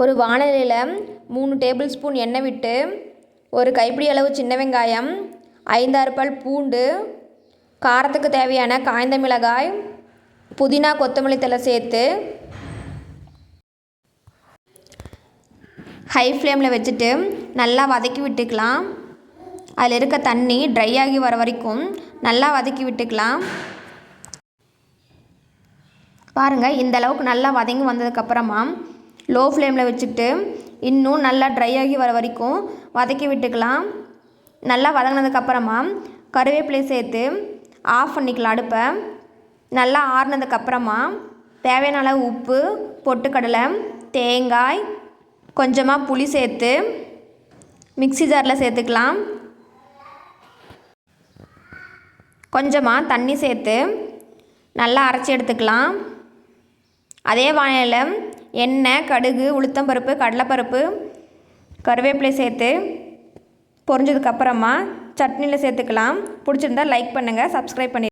ஒரு வாணலியில் 3 table spoon எண்ணெய் விட்டு ஒரு கைப்பிடி அளவு சின்ன வெங்காயம், 5-6 பல் பூண்டு, காரத்துக்கு தேவையான காய்ந்த மிளகாய், புதினா கொத்தமல்லி தழை சேர்த்து ஹை ஃப்ளேமில் வச்சுட்டு நல்லா வதக்கி விட்டுக்கலாம். அதில் இருக்க தண்ணி ட்ரை ஆகி வர வரைக்கும் நல்லா வதக்கி விட்டுக்கலாம். பாருங்கள், இந்த அளவுக்கு நல்லா வதங்கி வந்ததுக்கப்புறமா லோ ஃப்ளேமில் வச்சுட்டு இன்னும் நல்லா ட்ரை ஆகி வர வரைக்கும் வதக்கி விட்டுக்கலாம். நல்லா வதங்கினதுக்கப்புறமா கருவேப்பிலை சேர்த்து ஆஃப் பண்ணிக்கலாம் அடுப்பை. நல்லா ஆறுனதுக்கப்புறமா தேவையான அளவு உப்பு, பொட்டுக்கடலை, தேங்காய், கொஞ்சமாக புளி சேர்த்து மிக்ஸி ஜாரில் சேர்த்துக்கலாம். கொஞ்சமாக தண்ணி சேர்த்து நல்லா அரைச்சி எடுத்துக்கலாம். அதே வாணலியில் எண்ணெய், கடுகு, உளுத்தம்பருப்பு, கடலைப்பருப்பு, கருவேப்பிலை சேர்த்து பொரிஞ்சதுக்கப்புறமா சட்னியில் சேர்த்துக்கலாம். பிடிச்சிருந்தா லைக் பண்ணுங்கள், சப்ஸ்கிரைப் பண்ணி